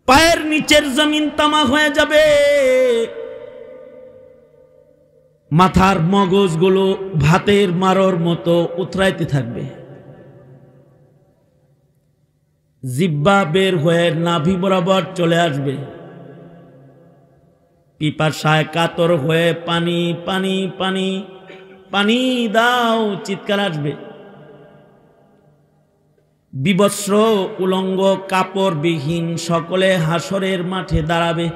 পায়ের নিচের জমিন তামাক হয়ে যাবে, মাথার মগজগুলো ভাতের মারর মতো উতরাইতে থাকবে, জিহ্বা বের হয়ে নাভি বরাবর চলে আসবে, পিপাসায় কাতর হয়ে পানি পানি পানি পানি দাও চিৎকার আসবে। বিবস্ত্র উলঙ্গ কাপড়বিহীন সকলে হাসরের মাঠে দাঁড়াবে।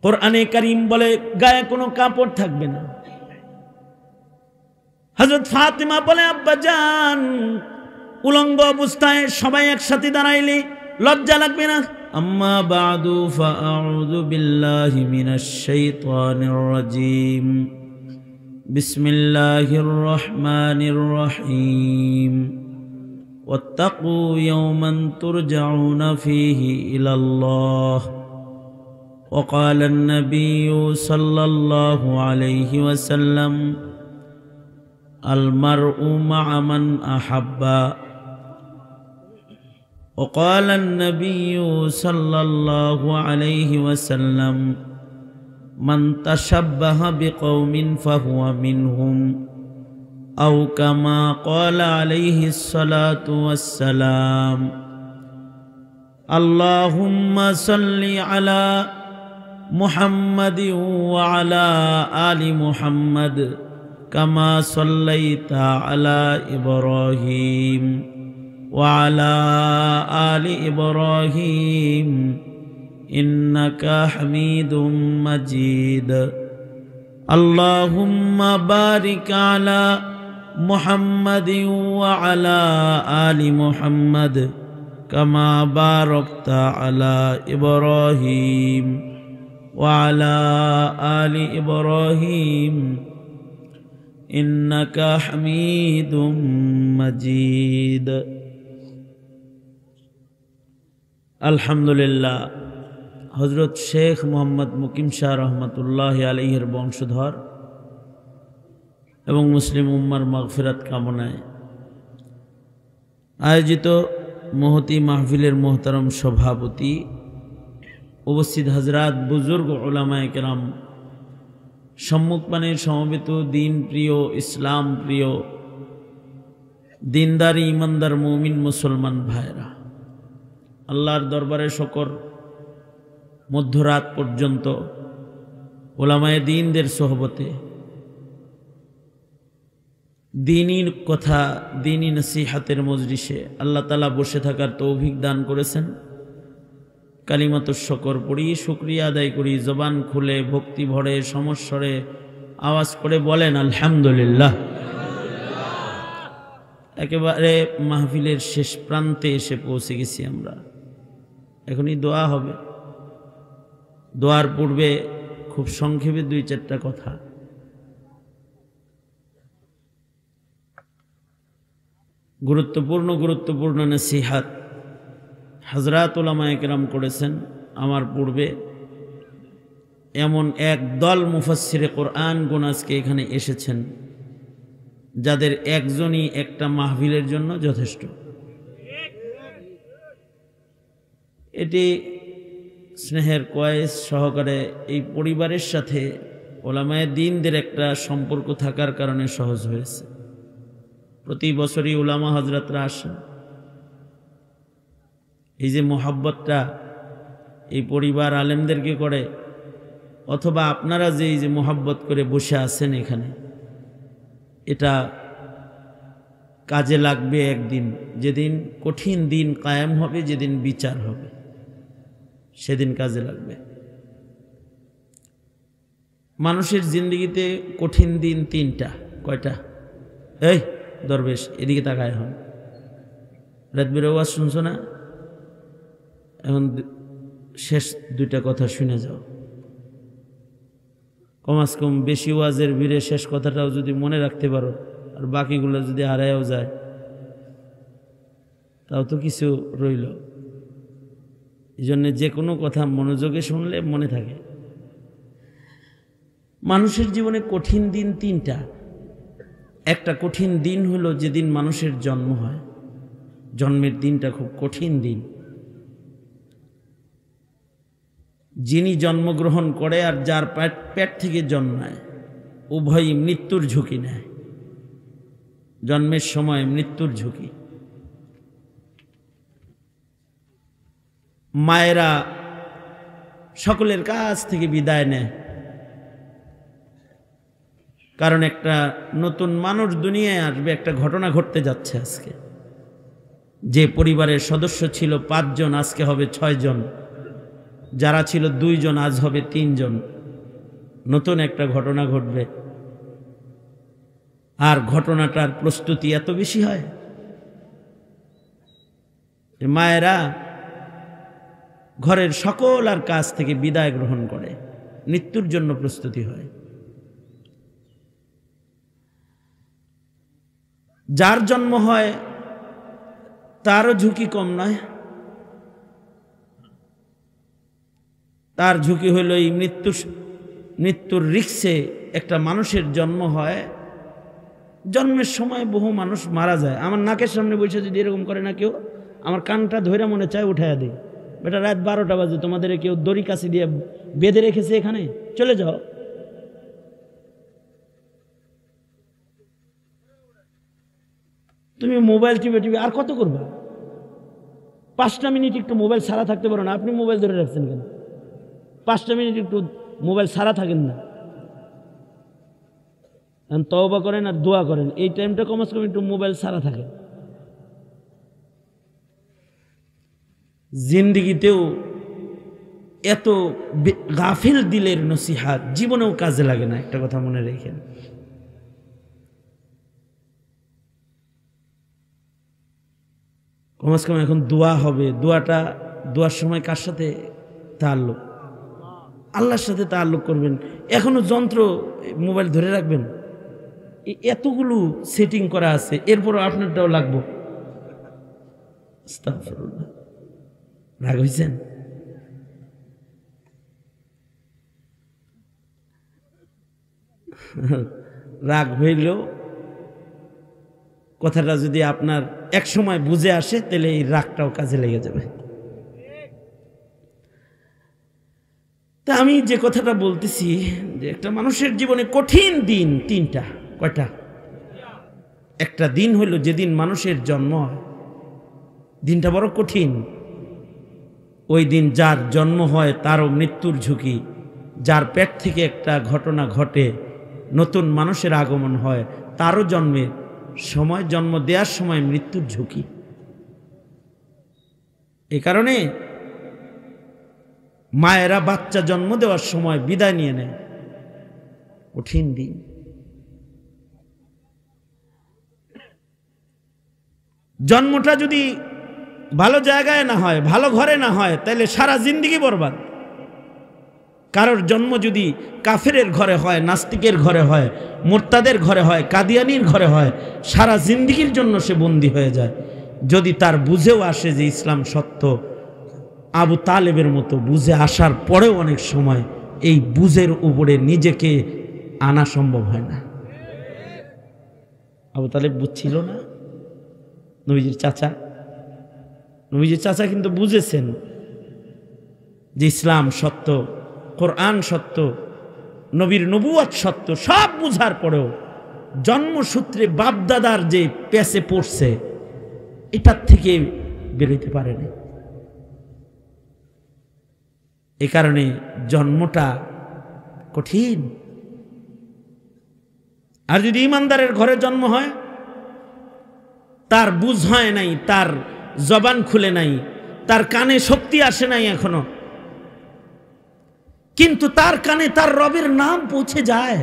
কোরআনে কারীম বলে গায়ে কোনো কাপড় থাকবে না। হযরত ফাতিমা বলে আব্বাজান উলঙ্গ অবস্থায় সবাই একসাথে দাঁড়াইলে লজ্জা লাগবে না? আম্মা বাদু ফাআউযু বিল্লাহি মিনাশ শাইতানির রাজীম। বিসমিল্লাহির রহমানির রহিম। ওয়াত্তাকু ইয়াওমান তুরজাউনা ফীহি ইলাল্লাহ। وقال النبي صلى الله عليه وسلم المرء مع من أحب. وقال النبي صلى الله عليه وسلم من تشبه بقوم فهو منهم أو كما قال عليه الصلاة والسلام. اللهم صل على محمد وعلى آل محمد كما صليت على إبراهيم وعلى آل إبراهيم إنك حميد مجيد. اللهم بارك على محمد وعلى آل محمد كما باركت على إبراهيم وعلى آل إبراهيم إنك حميد مجيد. الحمد لله. হযরত শেখ মোহাম্মদ মুকিম শাহ রহমতুল্লাহ আলাইহির বংশধর এবং মুসলিম উম্মার মাগফিরাত কামনায় আয়োজিত মহতি মাহফিলের মোহতারম সভাপতি, উপস্থিত হযরত বুজুর্গ উলামায়ে কেরাম, সম্মুখপানে সমবেত দিন প্রিয়, ইসলাম প্রিয়, দিনদারি ইমানদার মুমিন মুসলমান ভাইরা, আল্লাহর দরবারে শকর মধ্যরাত পর্যন্ত উলামায়ে দ্বীনদের সোহবতে দ্বীনী কথা, দ্বীনী নসিহতের মজলিসে আল্লাহ তাআলা বসে থাকার তৌফিক দান করেছেন। কালিমাতুশ শকর পড়ি, শুকরিয়া আদায় করি, জবান খুলে ভক্তি ভরে সমস্বরে আওয়াজ করে বলেন আলহামদুলিল্লাহ। একেবারে মাহফিলের শেষ প্রান্তে এসে পৌঁছে গেছি আমরা। এখনই দোয়া হবে। দোয়ার পূর্বে খুব সংক্ষেপে দুই চারটা কথা। গুরুত্বপূর্ণ নসিহত হযরত উলামায়ে কেরাম করেছেন আমার পূর্বে। এমন এক দল মুফাসসিরে কোরআন গুণ আজকে এখানে এসেছেন যাদের একজনই একটা মাহফিলের জন্য যথেষ্ট। এটি স্নেহের কয়েস সহকারে এই পরিবারের সাথে উলামায়ে দ্বীনদের একটা সম্পর্ক থাকার কারণে সহজ হয়েছে। প্রতি বছরই উলামা হযরতরা আসেন। এই যে মোহাব্বতটা এই পরিবার আলেমদেরকে করে, অথবা আপনারা যে এই যে মোহাব্বত করে বসে আছেন এখানে, এটা কাজে লাগবে একদিন, যেদিন কঠিন দিন কায়েম হবে, যেদিন বিচার হবে, সেদিন কাজে লাগবে। মানুষের জিন্দগিতে কঠিন দিন তিনটা। কয়টা? এই দরবেশ এদিকে তাকায় হন, রাত বের আওয়াজ শুনছো না? এখন শেষ দুইটা কথা শুনে যাও। কমাস কম বেশি ওয়াজের ভিড়ে শেষ কথাটাও যদি মনে রাখতে পারো, আর বাকিগুলো যদি হারায়ও যায়, তাও তো কিছু রইল। এই জন্যে যে কোনো কথা মনোযোগে শুনলে মনে থাকে। মানুষের জীবনে কঠিন দিন তিনটা। একটা কঠিন দিন হলো যেদিন মানুষের জন্ম হয়। জন্মের দিনটা খুব কঠিন দিন। যিনি জন্মগ্রহণ করে আর যার পেট থেকে জন্মায় উভয়ই মৃত্যুর ঝুঁকি নেয়। জন্মের সময় মৃত্যুর ঝুঁকি। মায়েরা সকলের কাছ থেকে বিদায় নেয়, কারণ একটা নতুন মানুষ দুনিয়ায় আসবে। একটা ঘটনা ঘটতে যাচ্ছে আজকে। যে পরিবারের সদস্য ছিল 5 জন আজকে হবে 6 জন, যারা ছিল 2 জন আজ হবে 3 জন। নতুন একটা ঘটনা ঘটবে, আর ঘটনাটার প্রস্তুতি এত বেশি হয়। মায়েরা ঘরের সকল আর কাজ থেকে বিদায় গ্রহণ করে, মৃত্যুর জন্য প্রস্তুতি হয়। যার জন্ম হয় তারও ঝুঁকি কম নয়। তার ঝুঁকি হইল এই মৃত্যুর রিক্সে একটা মানুষের জন্ম হয়। জন্মের সময় বহু মানুষ মারা যায়। আমার নাকের সামনে বসে যদি এরকম করে না কেউ, আমার কানটা ধরে মনে চায় উঠাইয়া দেয়, বেটা রাত 12টা বাজে, তোমাদের কেউ দড়ি কাছে দিয়ে বেঁধে রেখেছে, এখানে চলে যাও। তুমি মোবাইল টিপে আর কত করবা? 5টা মিনিট একটু মোবাইল ছাড়া থাকতে পারো না? আপনি মোবাইল ধরে রাখছেন কেন? 5টা মিনিট একটু মোবাইল ছাড়া থাকেন না? তওবা করেন আর দোয়া করেন, এই টাইমটা কমসে কম একটু মোবাইল ছাড়া থাকে। জিন্দিগিতেও এত গাফিল দিলের নসিহাত জীবনেও কাজে লাগে না, একটা কথা মনে রেখেন। কমসে কম এখন দোয়া হবে, দোয়ার সময় কার সাথে তাআল্লুক? আল্লাহর সাথে তাআল্লুক করবেন। এখনো যন্ত্র মোবাইল ধরে রাখবেন? এতগুলো সেটিং করা আছে, এরপরও আপনারটাও লাগবো। আস্তাগফিরুল্লাহ। রাগ হয়েছেন? রাগ হইলেও কথাটা যদি আপনার এক সময় বুঝে আসে, তাহলে এই রাগটাও কাজে লেগে যাবে। তা আমি যে কথাটা বলতেছি, যে একটা মানুষের জীবনে কঠিন দিন 3টা। কয়টা? একটা দিন হইল যেদিন মানুষের জন্ম হয়, দিনটা বড় কঠিন। ওই দিন যার জন্ম হয় তারও মৃত্যুর ঝুঁকি। যার পেট থেকে একটা ঘটনা ঘটে, নতুন মানুষের আগমন হয়, তারও জন্মের সময়, জন্ম দেওয়ার সময় মৃত্যুর ঝুঁকি। এই কারণে মায়েরা বাচ্চা জন্ম দেওয়ার সময় বিদায় নিয়ে নেয়। কঠিন দিন। জন্মটা যদি ভালো জায়গায় না হয়, ভালো ঘরে না হয়, তাহলে সারা জিন্দেগি বরবাদ। কারোর জন্ম যদি কাফেরের ঘরে হয়, নাস্তিকের ঘরে হয়, মুরতাদের ঘরে হয়, কাদিয়ানির ঘরে হয়, সারা জিন্দেগির জন্য সে বন্দী হয়ে যায়। যদি তার বুঝেও আসে যে ইসলাম সত্য, আবু তালেবের মতো বুঝে আসার পরেও অনেক সময় এই বুঝের উপরে নিজেকে আনা সম্ভব হয় না। আবু তালেব বুঝছিল না? নবীজির চাচা কিন্তু বুঝেছেন যে ইসলাম সত্য, কোরআন সত্য, নবীর নবুয়ত সত্য। সব বুঝার পরেও জন্মসূত্রে বাপদাদার যে পেছে পড়ছে, এটার থেকে বেরোতে পারেনি। এ কারণে জন্মটা কঠিন। আর যদি ইমানদারের ঘরে জন্ম হয়, তার বুঝ হয় নাই, তার জবান খুলে নাই, তার কানে শক্তি আসে নাই এখনো, কিন্তু তার কানে তার রবের নাম পৌঁছে যায়।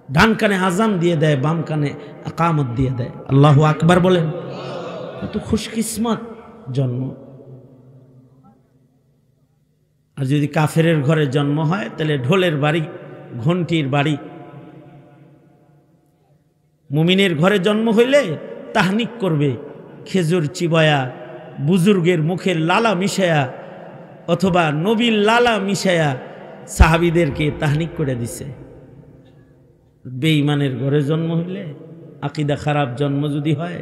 ডান কানে আজান দিয়ে দেয়, বাম কানে ইকামত দিয়ে দেয়। আল্লাহু আকবার বলেন। কত খুশকিসমত জন্ম। আর যদি কাফেরের ঘরে জন্ম হয়, তাহলে ঢোলের বাড়ি, ঘন্টির বাড়ি। মুমিনের ঘরে জন্ম হইলে তাহনিক করবে, খেজুর চিবায়া, বুজুর্গের মুখের লালা মিশায়া, অথবা নবীর লালা মিশায়া সাহাবীদেরকে তাহনিক করে দিছে। বেঈমানের ঘরে জন্ম হইলে, আকীদা খারাপ জন্ম যদি হয়,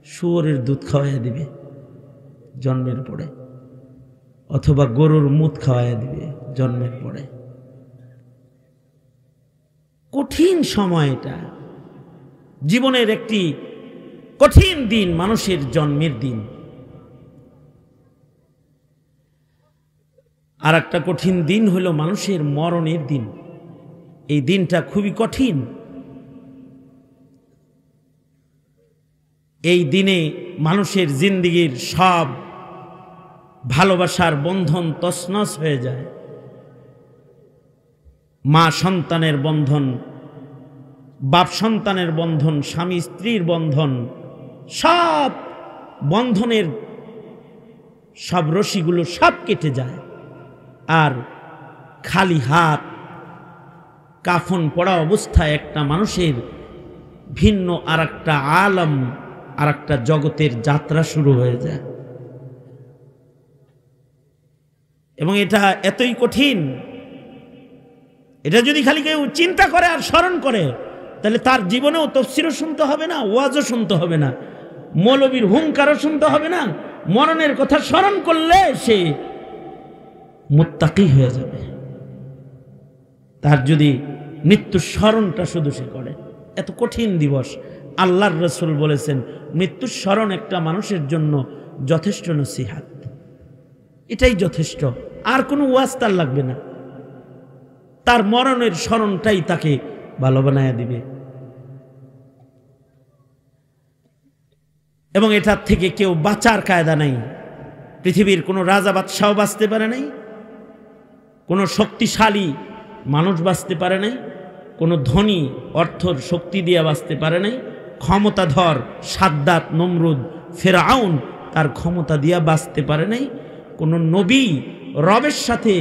শুয়োরের দুধ খাওয়াইয়া দিবে জন্মের পরে, অথবা গরুর মুত খাওয়াইয়া দিবে জন্মের পরে। কঠিন সময়, এটা জীবনের একটি কঠিন দিন, মানুষের জন্মের দিন। আর একটা কঠিন দিন হলো মানুষের মরণের দিন। এই দিনটা খুবই কঠিন। এই দিনে মানুষের জিন্দেগির সব ভালোবাসার বন্ধন তছনছ হয়ে যায়। মা সন্তানের বন্ধন, বাপ সন্তানের বন্ধন, স্বামী স্ত্রীর বন্ধন, সব বন্ধনের সব রশিগুলো সব কেটে যায়। আর খালি হাত কাফন পড়া অবস্থায় একটা মানুষের ভিন্ন আর একটা আলম, আর একটা জগতের যাত্রা শুরু হয়ে যায়। এবং এটা এতই কঠিন, এটা যদি খালি কেউ চিন্তা করে আর স্মরণ করে, তাহলে তার জীবনেও তাফসীরও শুনতে হবে না, ওয়াজও শুনতে হবে না, মৌলবীর হুঙ্কারও শুনতে হবে না। মরণের কথা স্মরণ করলে সে মুত্তাকি হয়ে যাবে। তার যদি মৃত্যুর স্মরণটা শুধু সে করে। এত কঠিন দিবস। আল্লাহর রাসূল বলেছেন, মৃত্যুর স্মরণ একটা মানুষের জন্য যথেষ্ট নসিহাত, এটাই যথেষ্ট, আর কোনো ওয়াজ তার লাগবে না। তার মরণের স্মরণটাই তাকে ভালো বানায়া দিবে। এবং এটার থেকে কেউ বাঁচার কায়দা নাই। পৃথিবীর কোনো রাজা বাদশাহ বাঁচতে পারে নাই, কোনো শক্তিশালী মানুষ বাঁচতে পারে নাই, কোনো ধনী অর্থর শক্তি দিয়ে বাঁচতে পারে নাই, ক্ষমতাধর সাদ্দাত, নমরুদ, ফেরাউন তার ক্ষমতা দিয়া বাঁচতে পারে নাই, কোনো নবী রবের সাথে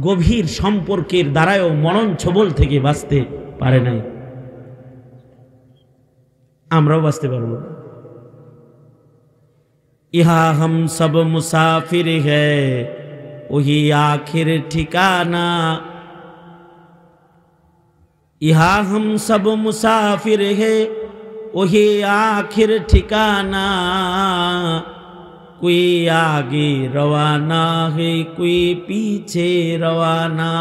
গভীর সম্পর্কের দ্বারাও মরণ ছবল থেকে বাঁচতে পারে নাই। আমরাও বাঁচতে পারব না। ইহা হাম সব মুসাফির হ্যায় ওহি আখির ঠিকানা। ইহা হাম সব মুসাফির হ্যায় ওহি আখির ঠিকানা। कोई आगे रवाना है कोई पीछे रवाना।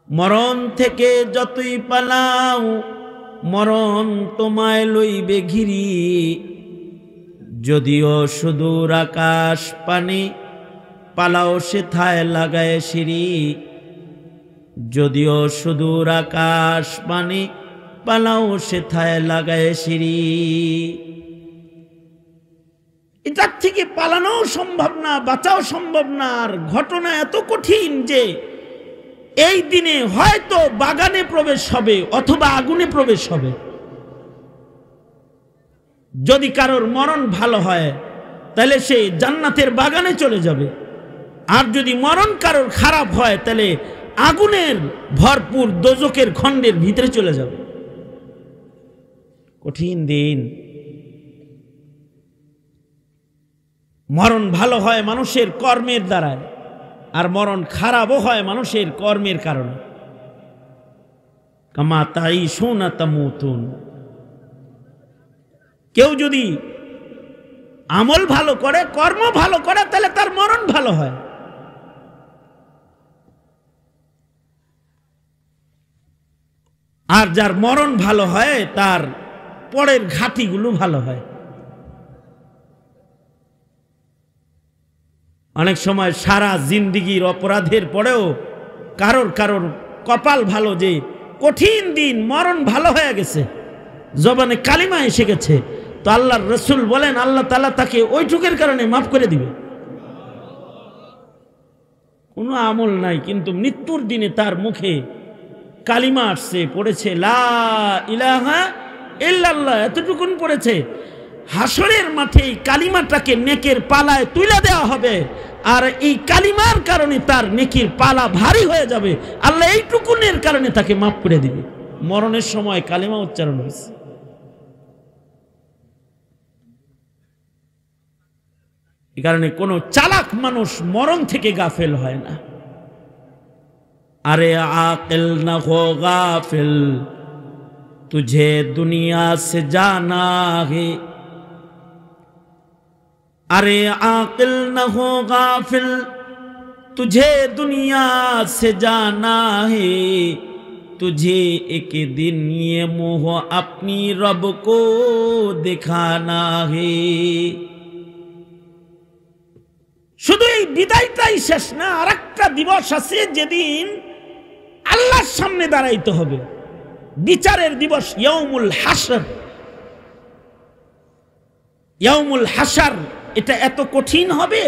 মরণ থেকে যতই পালাও মরণ তোমায় লইবে ঘিরি। যদিও সুদূর আকাশ পানে পালাও সেথায় লাগায় সিঁড়ি। যদিও সুদূর আকাশ পানে পালাও সেথায় লাগায় সিঁড়ি। এটার থেকে পালানো সম্ভব না, বাঁচাও সম্ভব না। আর ঘটনা এত কঠিন যে এই দিনে হয়তো বাগানে প্রবেশ হবে অথবা আগুনে প্রবেশ হবে। যদি কারোর মরণ ভালো হয় তাহলে সে জান্নাতের বাগানে চলে যাবে, আর যদি মরণ কারোর খারাপ হয় তাহলে আগুনের ভরপুর দোজকের খণ্ডের ভিতরে চলে যাবে। কঠিন দিন। মরণ ভালো হয় মানুষের কর্মের দ্বারায়, আর মরণ খারাপও হয় মানুষের কর্মের কারণে। কামা তাঈশুনা তামুতুন। কেউ যদি আমল ভালো করে, কর্ম ভালো করে, তাহলে তার মরণ ভালো হয়। আর যার মরণ ভালো হয় তার পরের ঘাটিগুলো ভালো হয়। অনেক সময় সারা জিন্দেগির অপরাধের পরেও কারোর কারোর কপাল ভালো যে কঠিন দিন মরণ ভালো হয়ে গেছে, জবানে কালিমা এসে গেছে, তো আল্লাহর রাসূল বলেন আল্লাহ তাআলা তাকে ওইটুকের কারণে মাফ করে দিবে। কোনো আমল নাই, কিন্তু মৃত্যুর দিনে তার মুখে কালিমা আসছে, পড়েছে লা ইলাহা ইল্লাল্লাহ, এতটুকুন পড়েছে। হাসরের মাঠে এই কালিমাটাকে নেকের পালায় তুলে দেওয়া হবে, আর এই কালিমার কারণে তার নেকির পালা ভারী হয়ে যাবে। আল্লাহ এইটুকুনের কারণে তাকে মাফ করে দিবে। মরণের সময় কালিমা উচ্চারণ হয়েছে। এই কারণে কোনো চালাক মানুষ মরণ থেকে গাফেল হয় না। আরে আকিল না হো গাফিল, तुझे दुनिया से जाना है, अरे आकिल न हो गाफिल, तुझे दुनिया से जाना है, तुझे एक दिन ये मोह अपनी रब को दिखाना है। শুধু এই বিদায়টাই শেষ না, আরেকটা দিবস আছে যেদিন আল্লাহর সামনে দাঁড়াইতে হবে, বিচারের দিবস, ইয়াউমুল হাসর। ইয়াউমুল হাসর এটা এত কঠিন হবে,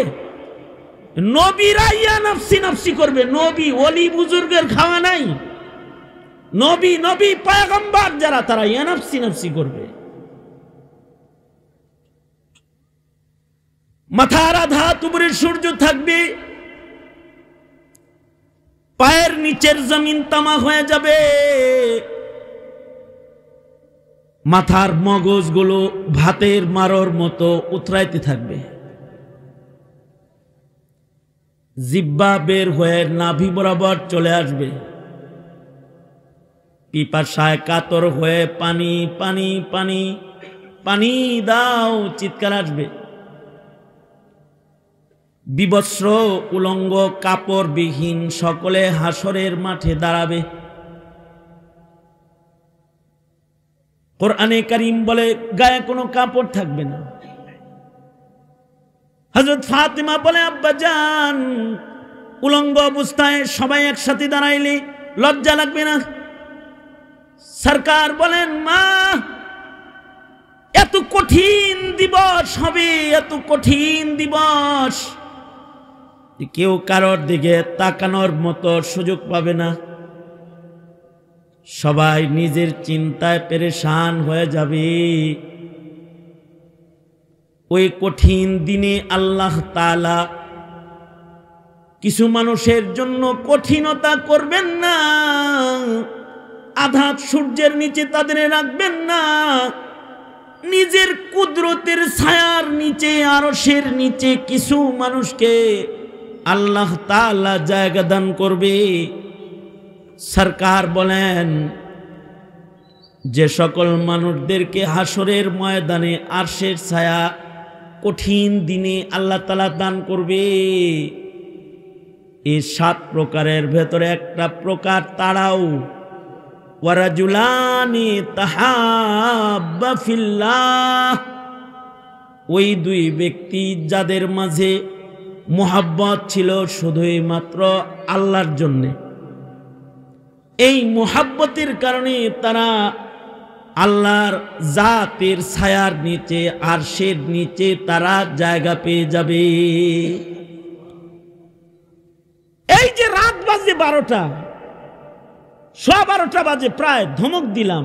নবীরা ইয়া নফসি নফসি করবে, নবী ওলি বুজুর্গের খাওয়া নাই, নবী পয়গম্বর যারা তারা ইয়া নফসি নফসি করবে। মাথার আধা তুবরে সূর্য থাকবে, পায়ের নিচের জমিন তামা হয়ে যাবে, মাথার মগজগুলো ভাতের মারর মতো উতরাইতে থাকবে, জিহ্বা বের হয়ে নাভি বরাবর চলে আসবে, পিপাসায় কাতর হয়ে পানি পানি পানি পানি দাও চিৎকার আসবে। বিবস্ত্র উলঙ্গ কাপড়বিহীন সকলে হাসরের মাঠে দাঁড়াবে। কোরআনে কারীম বলে গায়ে কোনো কাপড় থাকবে না। হযরত ফাতিমা বলে আব্বাজান, উলঙ্গ অবস্থায় সবাই একসাথে দাঁড়াইলে লজ্জা লাগবে না? সরকার বলেন মা, এত কঠিন দিবস হবে, এত কঠিন দিবস, কেউ কারোর দিকে তাকানোর মতো সুযোগ পাবে না, সবাই নিজের চিন্তায় পেরেশান হয়ে যাবে। ওই কঠিন দিনে আল্লাহ তাআলা কিছু মানুষের জন্য কঠিনতা করবেন না, আধা সূর্যের নিচে তাদের রাখবেন না, নিজের কুদরতের ছায়ার নিচে, আরশের নিচে কিছু মানুষকে আল্লাহ তাআলা জায়গা দান করবে। সরকার বলেন, যে সকল মানুষদেরকে হাসরের ময়দানে আরশের ছায়া কঠিন দিনে আল্লাহ তাআলা দান করবে, এই 7 প্রকারের ভেতরে একটা প্রকার তারাও, ওয়ারাজুলানি তাহাব্বা ফিল্লাহ, ওই 2 ব্যক্তি যাদের মাঝে মোহাব্বত ছিল শুধুই মাত্র আল্লাহর জন্য, এই মোহাব্বতের কারণে তারা আল্লাহর জাতের ছায়ার নিচে, আরশের নিচে তারা জায়গা পেয়ে যাবে। এই যে রাত বাজে 12টা, 12:15 বাজে, প্রায় ধমক দিলাম,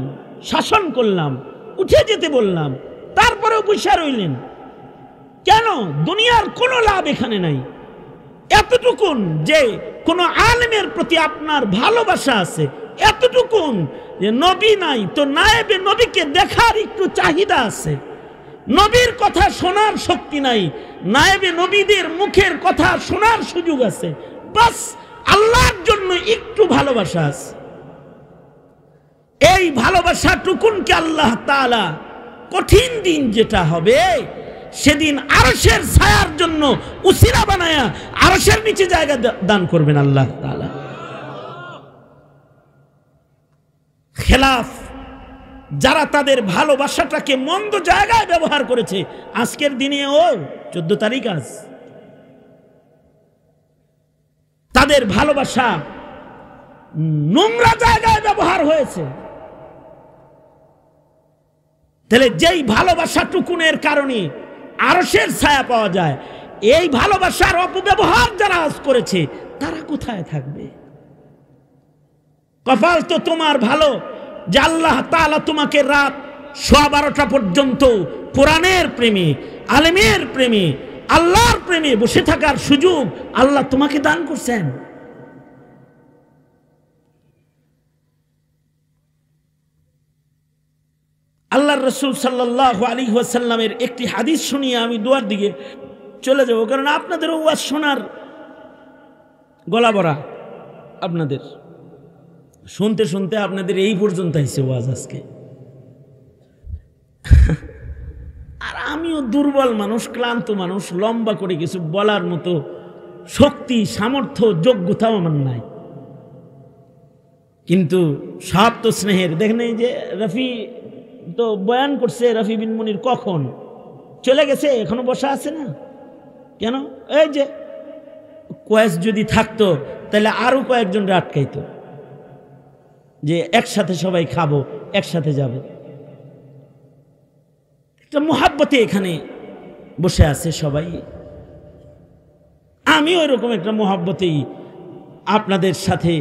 শাসন করলাম, উঠে যেতে বললাম, তারপরেও বসে রইলেন কেন? দুনিয়ার কোনো লাভ এখানে নাই। এতটুকুন যে কোন আলেমের প্রতি আপনার ভালোবাসা আছে, এতটুকুন যে নবী নাই তো নায়েবে নবীকে দেখার একটু চাহিদা আছে, নবীর কথা শোনার শক্তি নাই, নায়েবে নবীদের মুখের কথা শোনার সুযোগ আছে, বাস আল্লাহর জন্য একটু ভালোবাসা আছে। এই ভালোবাসাটুকুনকে আল্লাহ তাআলা কঠিন দিন যেটা হবে সেদিন আরশের ছায়ার জন্য উসিলা বানায়া আরশের নিচে জায়গা দান করবেন আল্লাহ তাআলা। খেলাফ যারা তাদের ভালোবাসাটাকে মন্দ জায়গায় ব্যবহার করেছে, আজকের দিনে 14 তারিখ আজ, তাদের ভালোবাসা নোংরা জায়গায় ব্যবহার হয়েছে। তাহলে যেই ভালোবাসাটুকুনের কারণে আরশের ছায়া পাওয়া যায়, এই ভালোবাসার অপব্যবহার যারা আজ করেছে তারা কোথায় থাকবে? কপাল তো তোমার ভালো যে আল্লাহ তাআলা তোমাকে রাত 12:15 পর্যন্ত কোরআনের প্রেমে, আলেমের প্রেমে, আল্লাহর প্রেমে বসে থাকার সুযোগ আল্লাহ তোমাকে দান করছেন। আল্লাহর রাসূল সাল্লাল্লাহু আলাইহি ওয়াসাল্লামের একটি হাদিস শুনিয়ে আমি দুয়ার দিকে চলে যাব, কারণ আপনাদের ওয়াজ শোনার গলা ভরা, আপনাদের শুনতে শুনতে আপনাদের এই পর্যন্ত আইছে ওয়াজ আজকে। আর আমিও দুর্বল মানুষ, ক্লান্ত মানুষ, লম্বা করে কিছু বলার মতো শক্তি, সামর্থ্য, যোগ্যতাও আমার নাই। কিন্তু সব তো স্নেহের। দেখেন এই যে রফি তো বয়ান করছে, রফি বিন মুনির কখন চলে গেছে, এখনো বসা আছে না কেন? এই যে কয়েস যদি থাকতো তাহলে আরো কয়েকজনকে আটকাইতো, যে একসাথে সবাই খাবো, একসাথে যাবে। একটা মোহাব্বতে এখানে বসে আছে সবাই। আমি ওই রকম একটা মোহাব্বতেই আপনাদের সাথে,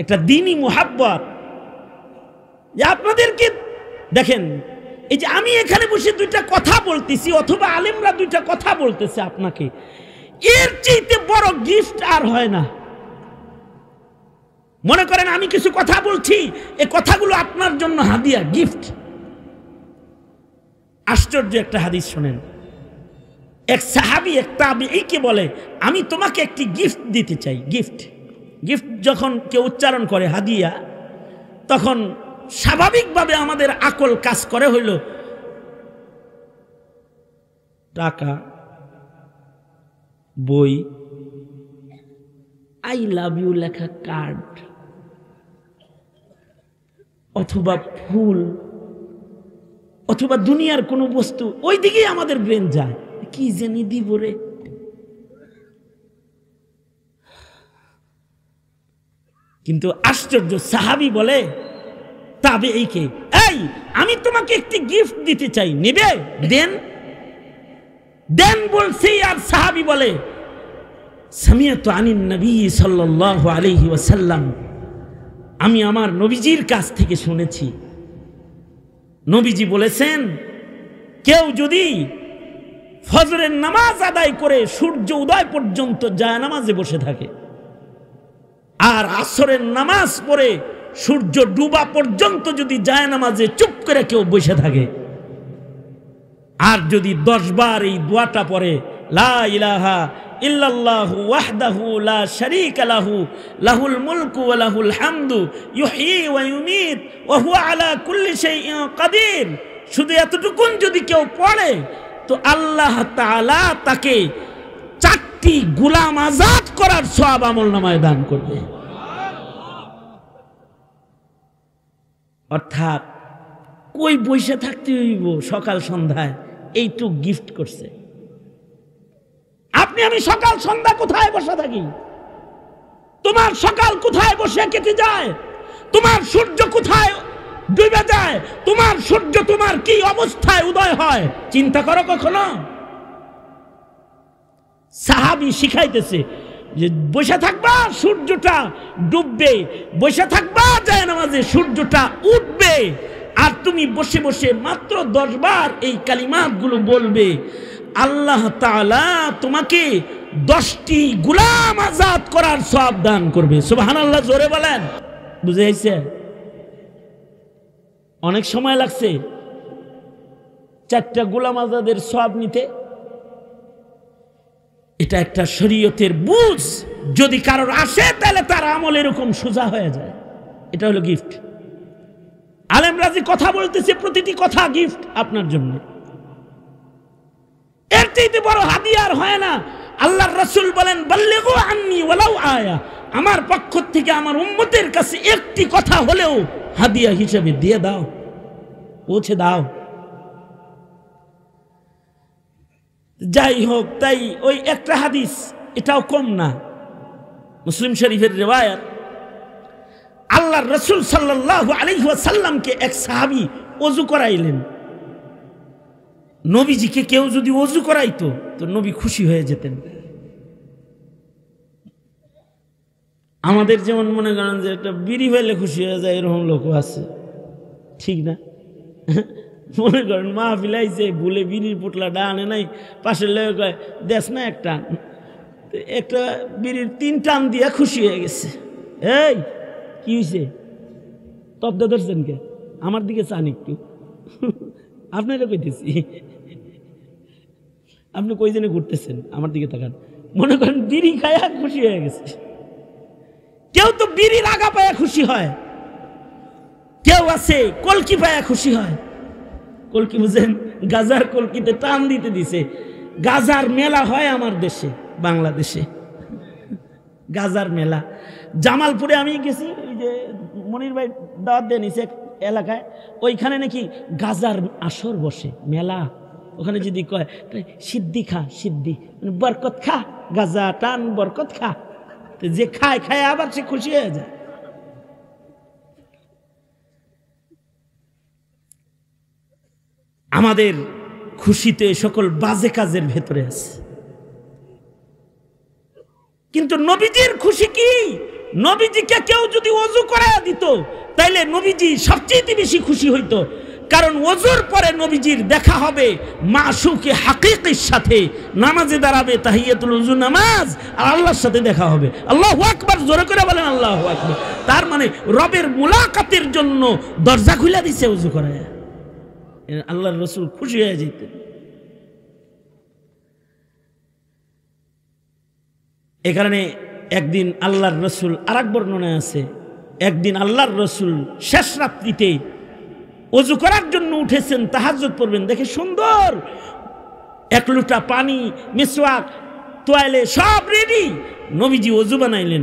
একটা দিনই মোহাব্বত, যে আপনাদেরকে দেখেন, এই যে আমি এখানে বসে দুইটা কথা বলতেছি, অথবা আলেমরা দুইটা কথা বলতেছে আপনাকে, এর চাইতে বড় গিফট আর হয় না। মনে করেন আমি কিছু কথা বলছি, এই কথাগুলো আপনার জন্য হাদিয়া, গিফট। আশ্চর্য একটা হাদিস শোনেন। এক সাহাবী এক তাবিঈকে বলে, আমি তোমাকে একটি গিফট দিতে চাই। গিফট, গিফট যখন কেউ উচ্চারণ করে হাদিয়া, তখন স্বাভাবিকভাবে আমাদের আকল কাজ করে হইল টাকা, বই, আই লাভ ইউ লেখা কার্ড, অথবা ফুল, অথবা দুনিয়ার কোনো বস্তু। ওই দিকেই আমাদের ব্রেন যায়, কি জানি দিব রে। কিন্তু আশ্চর্য, সাহাবী বলে তাবিঈকে, এই আমি তোমাকে একটি গিফট দিতে চাই, নেবে? দেন দেন বলছি। আর সাহাবী বলে, সামিআতু আনিন নবী সাল্লাল্লাহু আলাইহি ওয়াসাল্লাম, আমি আমার নবীজির কাছ থেকে শুনেছি, নবীজি বলেছেন, কেউ যদি ফজরের নামাজ আদায় করে সূর্য উদয় পর্যন্ত জায়নামাজে বসে থাকে, আর আসরের নামাজ পড়ে সূর্য ডুবা পর্যন্ত যদি জায়নামাজে চুপ করে কেউ বসে থাকে, আর যদি 10 বার এই দোয়াটা পড়ে, লা ইলাহা ইল্লাল্লাহু ওয়াহদাহু লা শারীকা লাহু লাহুল মুলকু ওয়া লাহুল হামদু ইউহয়ী ওয়া ইউমীত ওয়া হুয়া আলা কুল্লি শাইইন কাদির, শুধু এতটুকুন যদি কেউ পড়ে, তো আল্লাহ তাআলা তাকে 4টি গোলাম আজাদ করার সওয়াব আমলনামায় দান করবে। অর্থাৎ কই বসে থাকতে হইব সকাল সন্ধ্যায়, এইটুক গিফট করছে। আপনি আমি সকাল সন্ধ্যা কোথায় বসে থাকি? তোমার সকাল কোথায় বসে কেটে যায়? তোমার সূর্য কোথায় ডুবে যায়? তোমার সূর্য তোমার কি অবস্থায় উদয় হয় চিন্তা করো কখনো? সাহাবী শিখাইতেছে যে বসে থাকবা, সূর্যটা ডুববে, বসে থাকবা জায়নামাজে, সূর্যটা উঠবে, আর তুমি বসে বসে মাত্র 10 বার এই কালিমাতগুলো বলবে, আল্লাহ তাআলা তোমাকে 10টি গোলাম আজাদ করার সওয়াব দান করবে। সুবহানাল্লাহ, জোরে বলেন। বুঝে আইছে? অনেক সময় লাগছে 4টা গোলাম আজাদের সওয়াব নিতে। এটা একটা শরীয়তের বুঝ, যদি কারোর আসে তাহলে তার আমল এরকম সোজা হয়ে যায়। এটা হলো গিফট। আলেমরা যে কথা বলতেছে, প্রতিটি কথা গিফট আপনার জন্য। এর চাইতে বড় হাদিয়া আর হয় না। আল্লাহর রাসূল বলেন, বাল্লিগু আন্নী ওয়ালাউ আয়া, আমার পক্ষ থেকে আমার উম্মতের কাছে একটি কথা হলেও হাদিয়া হিসেবে দিয়ে দাও, পৌঁছে দাও। যাই হোক, তাই ওই একটা হাদিস, এটাও কম না, মুসলিম শরীফের রিওয়ায়াত। আল্লাহর রাসূল সাল্লাল্লাহু আলাইহি ওয়াসাল্লামকে এক সাহাবী ওযু করাইলেন। নবীজিকে কেউ যদি ওযু করাইতো তো নবী খুশি হয়ে যেতেন। আমাদের যেমন মনে করেন যে একটা বিড়ি হইলে খুশি হয়ে যায়, এরকম লোকও আছে, ঠিক না? মনে করেন মাহফিল আইছে, ভুলে বিড়ির পোটলাটা আনে নাই, পাশের লোক কয় দেশ না একটা, একটা বিড়ির 3 টান দিয়া খুশি হয়ে গেছে। এই কি হয়েছে? তব্দ ধরছেন কে? আমার দিকে চান একটু, আপনারা কইতেছি, আপনি কই জনে ঘুরতেছেন? আমার দিকে তাকান। মনে করেন বিড়ি খায়া খুশি হয়ে গেছে। কেউ তো বিড়ির আগা পায়া খুশি হয়, কেউ আছে কলকি পায়া খুশি হয়। কলকি বুঝেন, গাজার কলকিতে টান দিতে দিছে। গাজার মেলা হয় আমার দেশে, বাংলাদেশে গাজার মেলা। জামালপুরে আমি গেছি, ওই যে মনির ভাই দাওয়াত দিয়ে নিছে এলাকায়, ওইখানে নাকি গাজার আসর বসে, মেলা। ওখানে যদি কয় সিদ্ধি খা, সিদ্ধি মানে বরকত খা, গাজা টান বরকত খা, যে খায় খায় আবার সে খুশি হয়ে যায়। আমাদের খুশিতে সকল বাজে কাজের ভেতরে আছে। কিন্তু নবীজির খুশি কি? নবীজিকে কেউ যদি ওযু করায় দিত তাইলে নবীজি সবচেয়ে বেশি খুশি হইতো। কারণ ওযুর পরে নবীজির দেখা হবে মাশুকে হাকিকির সাথে, নামাজে দাঁড়াবে, তাহিয়াতুল ওযু নামাজ, আর আল্লাহর সাথে দেখা হবে। আল্লাহু আকবার, জোরে করে বলেন আল্লাহু আকবার। তার মানে রবের মুলাকাতের জন্য দরজা খুলে দিছে ওযু করায়। আল্লাহর রাসূল খুশি হয়ে যেতেন। এ কারণে একদিন আল্লাহর রাসূল, আরেক বর্ণনায় আছে, একদিন আল্লাহর রাসূল শেষ রাত্রিতে ওযু করার জন্য উঠেছেন, তাহাজ্জুদ পড়বেন, দেখে সুন্দর এক লোটা পানি, মিসওয়াক, তোয়ালে সব রেডি। নবীজি ওযু বানাইলেন।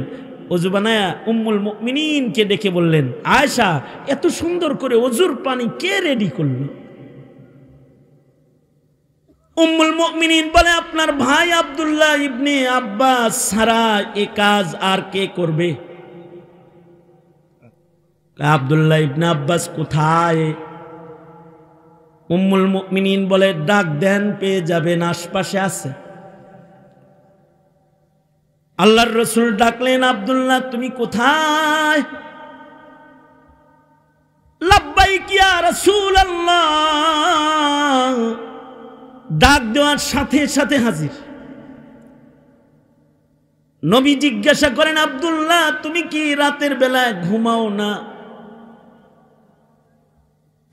ওযু বানায়া উম্মুল মুমিনিনকে ডেকে বললেন, আয়েশা, এত সুন্দর করে ওযুর পানি কে রেডি করলো? উম্মুল মুমিনিন বলে, আপনার ভাই আব্দুল্লাহ ইবনে আব্বাস ছাড়া এ কাজ আর কে করবে? আব্দুল্লাহ ইবনে আব্বাস কোথায়? উম্মুল মুমিনিন বলে, ডাক দেন, পেয়ে যাবেন, আশপাশে আছে। আল্লাহর রাসূল ডাকলেন, আব্দুল্লাহ তুমি কোথায়? লাব্বাইক ইয়া রাসূলুল্লাহ। ডাক দেওয়ার সাথে সাথে হাজির। নবী জিজ্ঞাসা করেন, আব্দুল্লাহ তুমি কি রাতের বেলায় ঘুমাও না?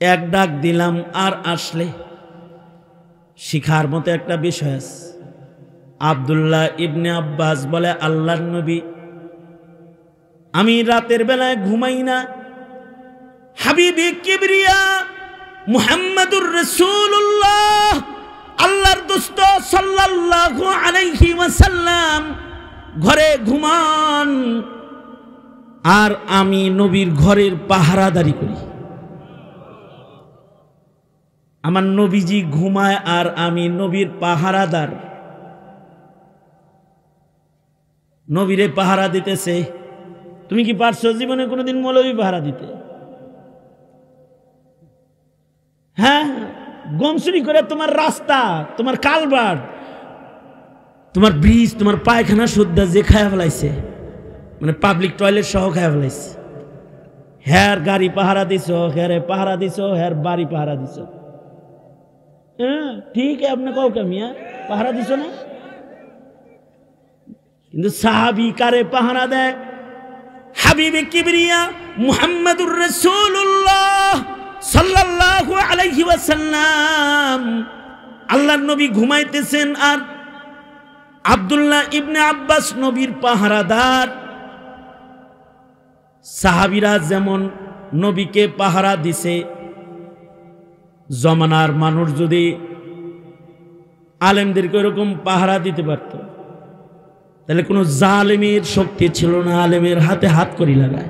এক ডাক দিলাম আর আসলে। শিখার মতো একটা বিষয় আছে। আব্দুল্লাহ ইবনে আব্বাস বলে, আল্লাহর নবী, আমি রাতের বেলায় ঘুমাই না। হাবিবে কিবরিয়া মুহাম্মাদুর রাসূলুল্লাহ, আল্লাহর দোস্ত সাল্লাল্লাহু আলাইহি ওয়াসাল্লাম ঘরে ঘুমান, আর আমি নবীর ঘরের পাহারাদারি করি। আমার নবীজি ঘুমায় আর আমি নবীর পাহারাদার। নবীরে পাহারা দিতেছে। তুমি কি পারছো জীবনে কোনোদিন মৌলবী পাহারা দিতে? হ্যাঁ, গম চুরি করে তোমার রাস্তা, তোমার কালভার্ট, তোমার ব্রিজ, তোমার পায়খানা সুদ্ধা যে খায়া ফেলাইছে, মানে পাবলিক টয়লেট সহ খায়া ফেলাইছে। হ্যার গাড়ি পাহারা দিছ, হ্যারে পাহারা দিছ, হ্যার বাড়ি পাহারা দিছ। হ্যাঁ ঠিক, আপনি কও কে মিয়া পাহারা দিছ না? কিন্তু সাহাবী কারে পাহারা দেয়? হাবিবে কিবরিয়া মুহাম্মাদুর রাসূলুল্লাহ সাল্লাল্লাহু আলাইহি ওয়াসাল্লাম। আল্লাহর নবী ঘুমাইতেছেন আর আব্দুল্লাহ ইবনে আব্বাস নবীর পাহারাদার। সাহাবীরা যেমন নবীকে পাহারা দিছে, জমানার মানুষ যদি আলেমদেরকে এরকম পাহারা দিতে পারত তাহলে কোনো জালেমের শক্তি ছিল না আলেমের হাতে হাত করি লাগায়।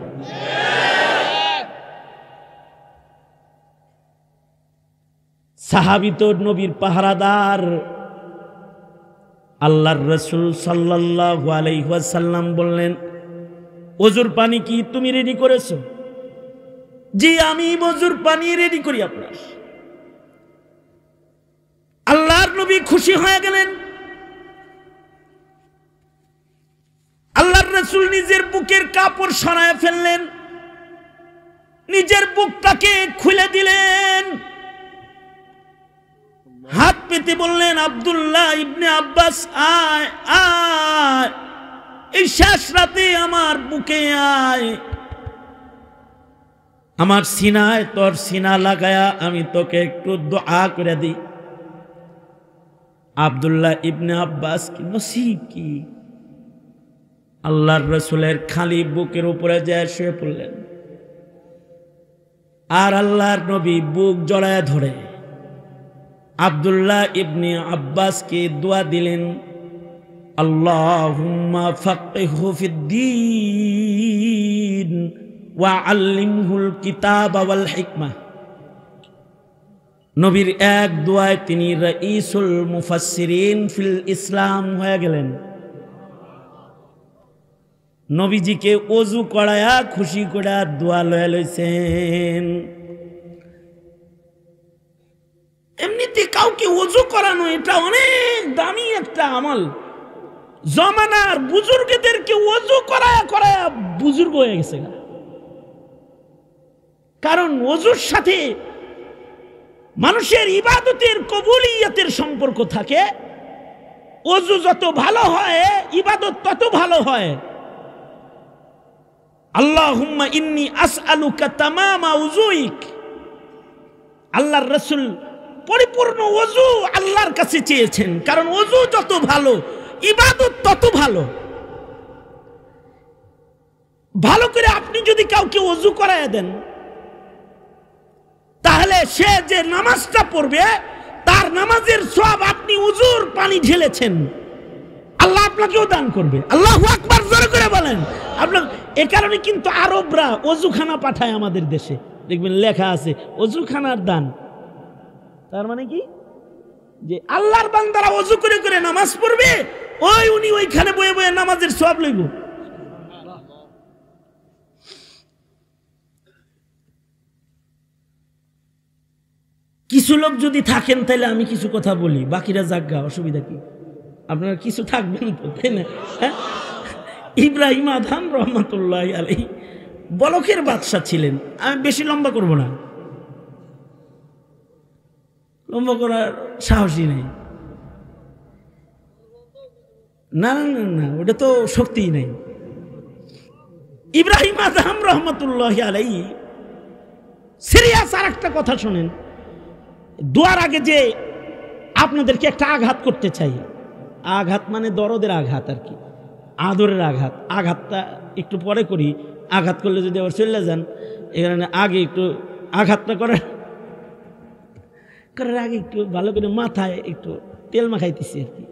সাহাবী তো নবীর পাহারাদার। আল্লাহর রাসূল সাল্লাল্লাহু আলাইহি ওয়াসাল্লাম বললেন, ওযুর পানি কি তুমি রেডি করেছো? জি, আমি ওযুর পানি রেডি করি আপনার। আল্লাহর নবী খুশি হয়ে গেলেন। আল্লাহর রাসূল নিজের বুকের কাপড় সরায় ফেললেন, নিজের বুকটাকে খুলে দিলেন, হাত পেতে বললেন, আব্দুল্লাহ ইবনে আব্বাস আয় আয়, এই শেষ রাতে আমার বুকে আয়, আমার সিনায় তোর সিনা লাগায়া আমি তোকে একটু দোয়া করে দিই। আব্দুল্লাহ ইবনে আব্বাস কি নসিব কি, আল্লাহর রাসূলের খালি বুকের উপরে যায় শুয়ে পড়লেন। আর আল্লাহর নবী বুক জড়ায় ধরে আব্দুল্লাহ ইবনে আব্বাসকে দোয়া দিলেন, আল্লাহুম্মা ফাক্কিহহু ফিদ্দীন ওয়া আল্লিমহুল কিতাবা ওয়াল হিকমা। নবীর এক দোয়ায় তিনি রাইসুল মুফাসসিরিন ফিল ইসলাম হয়ে গেলেন। নবীজিকে ওযু করায়া খুশি করে দোয়া লয়ে লইছেন। এমনিতে কাউকে ওযু করানো এটা অনেক দামি একটা আমল। জমানার বুজুর্গদেরকে ওযু করায়া করায়া বুজুর্গ হয়ে গেছে, কারণ ওযুর সাথে মানুষের ইবাদতের কবুলিয়তের সম্পর্ক থাকে। ওযু যত ভালো হয় ইবাদত তত ভালো হয়। আল্লাহুম্মা ইন্নী আসআলুকা তামামা উযুইক, আল্লাহর রাসূল পরিপূর্ণ ওযু আল্লাহর কাছে চেয়েছেন, কারণ ওযু যত ভালো ইবাদত তত ভালো। ভালো করে আপনি যদি কাউকে ওযু করায় দেন, তাহলে সে যে নামাজটা পড়বে তার নামাজের সওয়াব আপনি ওযুর পানি ঢেলেছেন, আল্লাহ আপনাকেও দান করবে। আল্লাহু আকবার জোরে করে বলেন। আপনার এ কারণে কিন্তু আরবরা ওযুখানা পাঠায় আমাদের দেশে, দেখবেন লেখা আছে ওযুখানার দান। তার মানে কি, যে আল্লাহর বান্দারা ওযু করে করে নামাজ পড়বে, উনি ওইখানে বয়ে বয়ে নামাজের সওয়াব লইব। কিছু লোক যদি থাকেন তাহলে আমি কিছু কথা বলি, বাকিরা জাগা, অসুবিধা কি? আপনারা কিছু থাকবেন তো, তাই না? ইব্রাহিম আদহাম রহমাতুল্লাহি আলাইহি বলকের বাদশা ছিলেন। আমি বেশি লম্বা করব না, লম্বা করার সাহসী নেই। না না না, ওটা তো শক্তিই নেই। ইব্রাহিম আদহাম রহমাতুল্লাহি আলাইহি সিরিয়াস আর একটা কথা শোনেন। দোয়ার আগে যে আপনাদেরকে একটা আঘাত করতে চাই, আঘাত মানে দরদের আঘাত আর কি, আদরের আঘাত। আঘাতটা একটু পরে করি, আঘাত করলে যদি আবার চলে যান, এখানে আগে একটু আঘাতটা করার আগে একটু ভালো করে মাথায় একটু তেল মাখাইতেছি আর কি।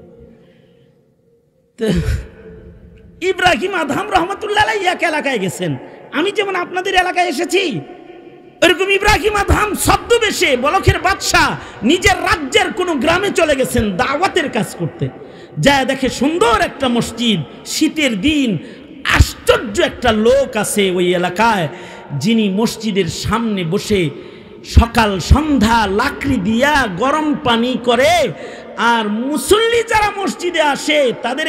তো ইব্রাহিম আদহাম রহমাতুল্লাহ আলাইহি এক এলাকায় গেছেন, আমি যেমন আপনাদের এলাকায় এসেছি, এরকম ইব্রাহিম আদহাম ছদ্মবেশে বলকের বাদশাহ নিজের রাজ্যের কোন গ্রামে চলে গেছেন দাওয়াতের কাজ করতে। যা দেখে সুন্দর একটা মসজিদ, শীতের দিন। আশ্চর্য একটা লোক আছে ওই এলাকায়, যিনি মসজিদের সামনে বসে সকাল সন্ধ্যা লাকড়ি দিয়া গরম পানি করে, আর মুসল্লি যারা মসজিদে আসে তাদের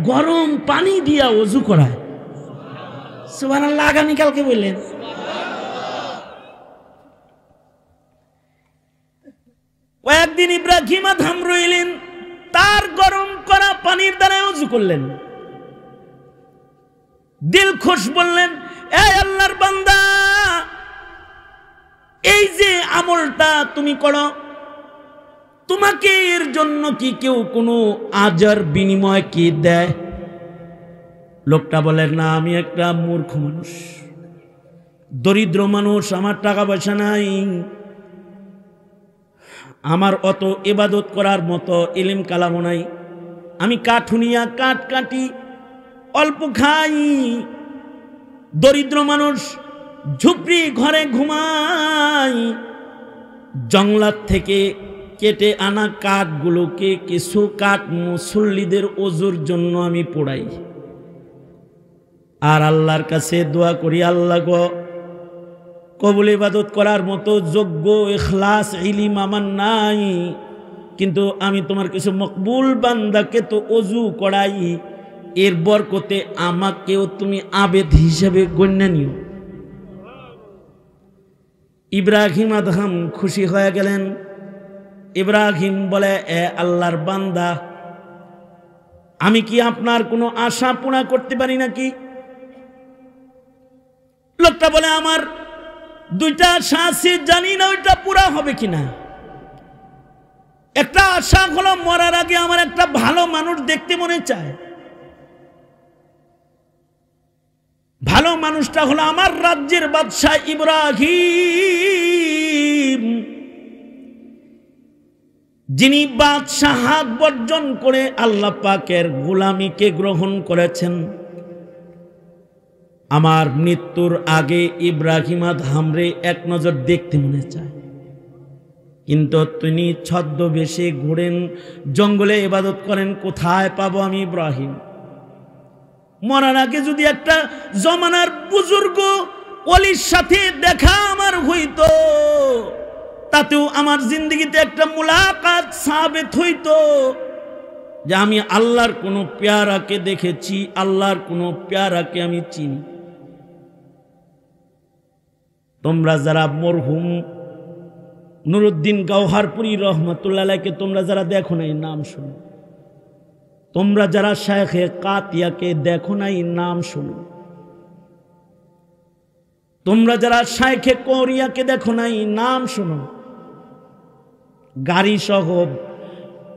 গরম পানি দিয়া ওযু করায়। সুবহানাল্লাহ। আগামীকালকে বললেন কয়েকদিন ইব্রাহিম আদহাম রইলেন, তার গরম করা পানির দ্বারা ওযু করলেন। দিল খুশ বললেন, এই আল্লাহর বান্দা, এই যে আমলটা তুমি করো, তোমাকে এর জন্য কি কেউ কোনো আজার বিনিময় কি দেয়? লোকটা বলেন, না, আমি একটা মূর্খ মানুষ, দরিদ্র মানুষ, আমার টাকা পয়সা নাই, আমার অত ইবাদত করার মতো ইলম কালামও নাই, আমি কাঠুনিয়া, কাঠ কাটি, অল্প খাই, দরিদ্র মানুষ, ঝুপড়ি ঘরে ঘুমাই, জঙ্গলার থেকে কেটে আনা কাঠগুলোকে কিছু কাঠ মুসল্লিদের ওযুর জন্য আমি পোড়াই, আর আল্লাহর কাছে দোয়া করি, আল্লাহ গো, কবুল ইবাদত করার মতো যোগ্য ইখলাস ইলম আমার নাই, কিন্তু আমি তোমার কিছু মকবুল বান্দাকে তো ওযু করাই, এর বরকতে আমাকেও তুমি আবেদ হিসেবে গণ্য নিও। ইব্রাহিম আদহাম খুশি হয়ে গেলেন। ইব্রাহিম বলে, এ আল্লাহর বান্দা, আমি কি আপনার কোনো আশা পূর্ণ করতে পারি নাকি? লোকটা বলে, আমার দুইটা আশা আছে, জানি না ওইটা পুরা হবে কিনা। একটা আশা হলো মরার আগে আমার একটা ভালো মানুষ দেখতে মনে চায়। ভালো মানুষটা হলো আমার রাজ্যের বাদশাহ ইব্রাহিম। যিনি বাদশাহাত বর্জন করে আল্লাহ পাকের গোলামিকে গ্রহণ করেছেন। আমার মৃত্যুর আগে ইব্রাহিম আদহামরে এক নজর দেখতে মনে চায়, কিন্তু তিনি ছদ্মবেশে ঘোরেন, জঙ্গলে ইবাদত করেন। কোথায় পাবো আমি ইব্রাহিম? মরার আগে যদি একটা জমানার বুজুর্গ ওলির সাথে দেখা আমার হইতো, তাতেও আমার জিন্দগিতে একটা মুলাকাত সাবেত হইতো যে আমি আল্লাহর কোনো পেয়ারাকে দেখেছি, আল্লাহর কোনো পেয়ারাকে আমি চিনি। তোমরা যারা মরহুম নুরুদ্দিন গাওহারপুরি রহমতুল্লাহ আলাইহিকে তোমরা যারা দেখো নাই, নাম শুনো। তোমরা যারা শায়েখে কাতিয়াকে দেখো নাই, নাম শুনো। তোমরা যারা শায়েখে কোরিয়াকে দেখো নাই, নাম শুনো। গাড়ি সহ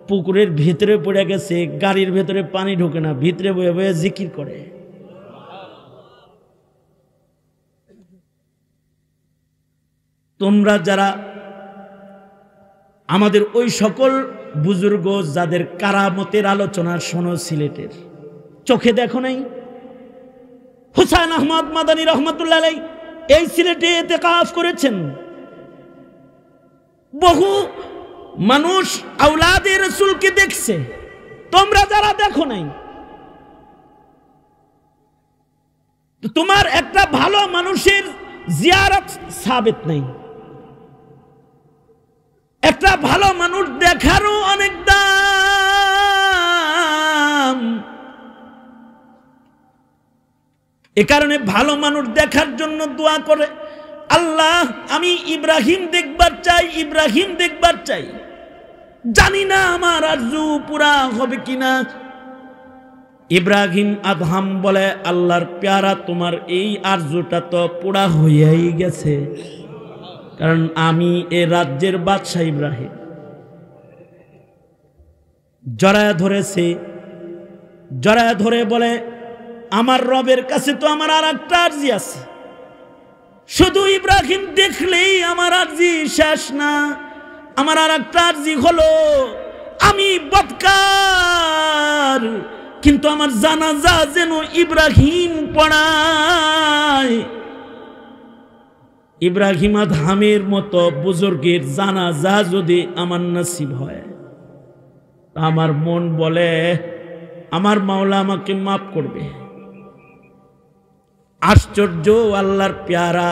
পুকুরের ভিতরে পড়ে গেছে, গাড়ির ভেতরে পানি ঢোকে না, ভিতরে বয়ে বয়ে জিকির করে। তোমরা যারা আমাদের ওই সকল বুজুর্গ যাদের কারামতের আলোচনা শোনো, সিলেটের চোখে দেখো নাই, হুসাইন আহমদ মাদানী রহমতুল্লাহ আলাইহি এই সিলেটে ইতিকাফ করেছেন। বহু মানুষ আওলাদে রাসূলকে দেখছে, তোমরা যারা দেখো নাই। তোমার একটা ভালো মানুষের জিয়ারত সাবিত নাই, একটা ভালো মানুষ দেখারও অনেক দাম। এ কারণে ভালো মানুষ দেখার জন্য দোয়া করে, আল্লাহ আমি ইব্রাহিম দেখবার চাই, ইব্রাহিম দেখবার চাই। জানি না আমার আরজু পুরা হবে কিনা। ইব্রাহিম আদহাম বলে, আল্লাহর প্যারা তোমার এই আরজুটা তো পুরা হইয়াই গেছে, কারণ আমি এ রাজ্যের বাদশাহ ইব্রাহিম। জড়ায় ধরেছে, জড়ায় ধরে বলে, আমার রবের কাছে তো আমার আর একটা আরজি আছে। শুধু ইব্রাহিম দেখলেই আমার আরজি শেষ না, আমার আর একটা আরজি হলো, আমি বদকার, কিন্তু আমার জানাজা যেন ইব্রাহিম পড়ায়। ইব্রাহিম আদহামের মতো বুজুর্গের জানাজা যদি আমার নসিব হয়, আমার মন বলে আমার মাওলা আমাকে মাফ করবে। আশ্চর্য, আল্লাহর প্যারা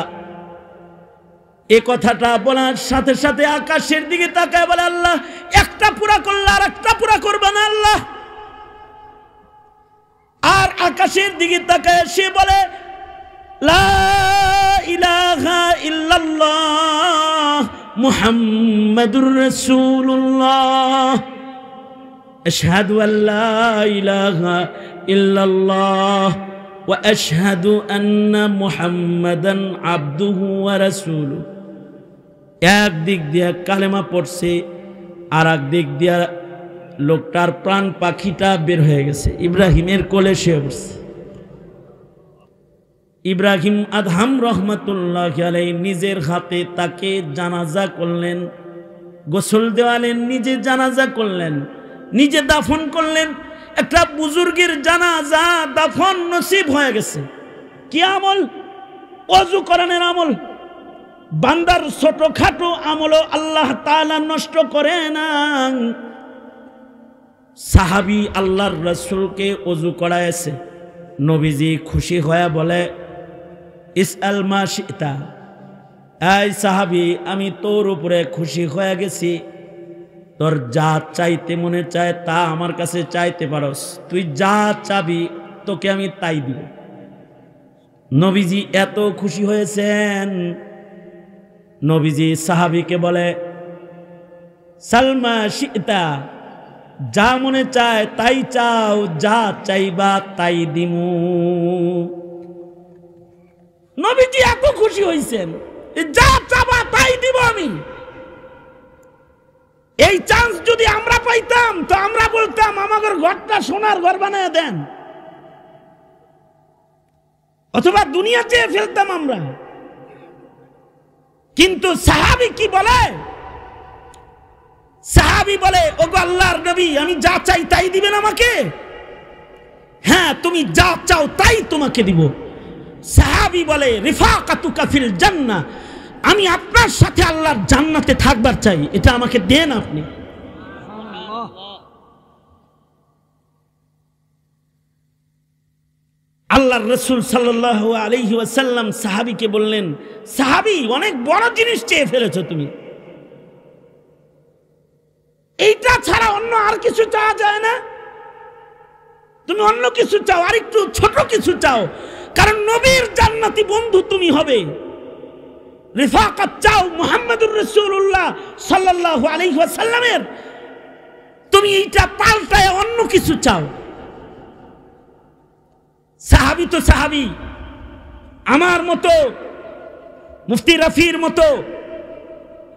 এ কথাটা বলার সাথে সাথে আকাশের দিকে তাকায় বলে, আল্লাহ একটা পুরা করলে আর একটা পুরা করবে না আল্লাহ। আর আকাশের দিকে তাকায় সে বলে, লা ইলাহা ইল্লাল্লাহ মুহাম্মাদুর রাসূলুল্লাহ, আশহাদু আল্লা ইলাহা ইল্লাল্লাহ ওয়া আশহাদু আন্না মুহাম্মাদান আবদুহু ওয়া রাসূলুহু। এক দিক দিয়ে কালেমা পড়ছে, আর এক দিক দিয়ে লোকটার প্রাণ পাখিটা বের হয়ে গেছে, ইব্রাহিমের কোলে শুয়ে পড়ছে। ইব্রাহিম আদহাম রহমতুল্লাহ আলাইহি নিজের হাতে তাকে জানাজা করলেন, গোসল দেওয়ালেন, নিজে জানাজা করলেন, নিজে দাফন করলেন। একটা বুজুর্গের জানাজা দাফন নসিব হয়ে গেছে। কি আমল? ওযু করানোর আমল। বান্দার ছোটখাটো আমলও আল্লাহ তাআলা নষ্ট করে না। সাহাবী আল্লাহর রাসূলকে ওযু করাইছে, নবীজি খুশি হয়ে বলে, ইসআল মা শিতা, এই সাহাবী আমি তোর উপরে খুশি হয়ে গেছি, তোর যা চাইতে মনে চায় তা আমার কাছে চাইতে পারস, তুই যা চাবি তোকে আমি তাই দিব। নবীজি এত খুশি হয়েছেন, নবীজি সাহাবীকে বলে, সালমা শিতা, যা মনে চায় তাই চাও, যা চাইবা তাই দিমু। নবীজি এত খুশি হয়েছেন, যা চাবা তাই দিব আমি। এই চান্স যদি আমরা পাইতাম তো আমরা বলতাম আমাদের ঘরটা সোনার ঘর বানায় দেন, অথবা দুনিয়া চেয়ে ফেলতাম আমরা। কিন্তু সাহাবী কি বলে? সাহাবী বলে, ওগো আল্লাহর নবী, আমি যা চাই তাই দিবেন আমাকে? হ্যাঁ, তুমি যা চাও তাই তোমাকে দিব। সাহাবী বলে, রিফাকাতুকা ফিল জান্নাহ, আমি আপনার সাথে আল্লাহর জান্নাতে থাকবার চাই, এটা আমাকে দেন আপনি। আল্লাহর রাসূল সাল্লাল্লাহু আলাইহি ওয়াসাল্লাম সাহাবীকে বললেন, সাহাবী, অনেক বড় জিনিস চেয়ে ফেলেছো তুমি, এইটা ছাড়া অন্য আর কিছু চাওয়া যায় না? তুমি অন্য কিছু চাও, আর একটু ছোট কিছু চাও, কারণ নবীর জান্নাতি বন্ধু তুমি হবে। রিফাকাত চাও মুহাম্মদুর রাসূলুল্লাহ সাল্লাল্লাহু আলাইহি ওয়াসাল্লামের, তুমি এইটা পাল্টায় অন্য কিছু চাও। সাহাবী তো সাহাবী, আমার মতো, মুফতি রফির মতো,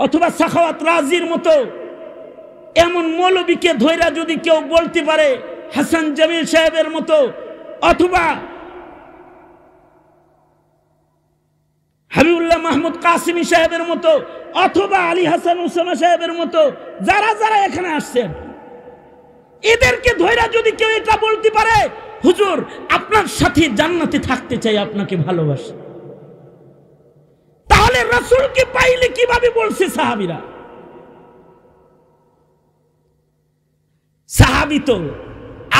অথবা সাখাওয়াত রাজির মতো এমন মৌলবীকে ধৈরা যদি কেউ বলতে পারে, হাসান জামিল সাহেবের মতো, অথবা হাবিবুল্লাহ মাহমুদ কাসিমি সাহেবের মতো, অথবা আলী হাসান উসামা সাহেবের মতো, যারা যারা এখানে আসছেন, এদেরকে ধৈরা যদি কেউ এটা বলতে পারে, হুজুর আপনার সাথে জান্নাতে থাকতে চাই, আপনাকে ভালোবাসি, তাহলে রাসূলকে পাইলে কিভাবে বলছে সাহাবীরা? সাহাবী তো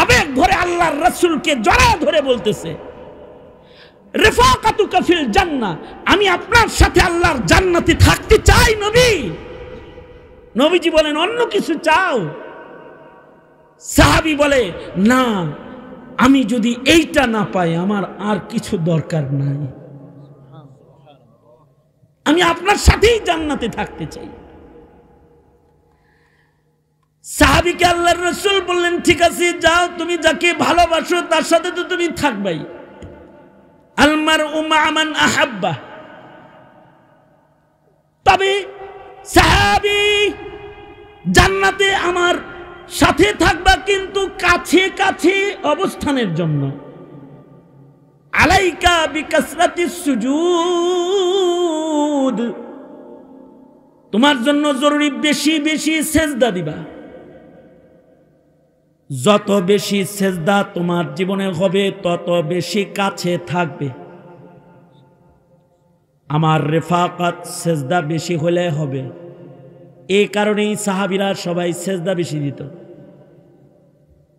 আবেগ ভরে আল্লাহর রাসূলকে জড়ায় ধরে বলতেছে, রিফাকাতুকা ফিল জান্নাহ, আমি আপনার সাথে আল্লাহর জান্নাতে থাকতে চাই নবী। নবীজি বলেন, অন্য কিছু চাও? সাহাবী বলে, না, আমি যদি এইটা না পাই আমার আর কিছু দরকার নাই, আমি আপনার সাথেই জান্নাতে থাকতে চাই। সাহাবীকে আল্লাহর রাসূল বললেন, ঠিক আছে, যাও, তুমি যাকে ভালোবাসো তার সাথে তো তুমি থাকবাই, আল মারউ মা মান আহাব্বা। তবে সাহাবী, জান্নাতে আমার সাথে থাকবা, কিন্তু কাছে কাছে অবস্থানের জন্য। আলাইকা বিকাসরাতিস সুজুদ, তোমার জন্য জরুরি বেশি বেশি সেজদা দিবা। যত বেশি সেজদা তোমার জীবনে হবে, তত বেশি কাছে থাকবে। আমার রিফাকাত সেজদা বেশি হলে হবে। এই কারণেই সাহাবীরা সবাই সেজদা বেশি দিত।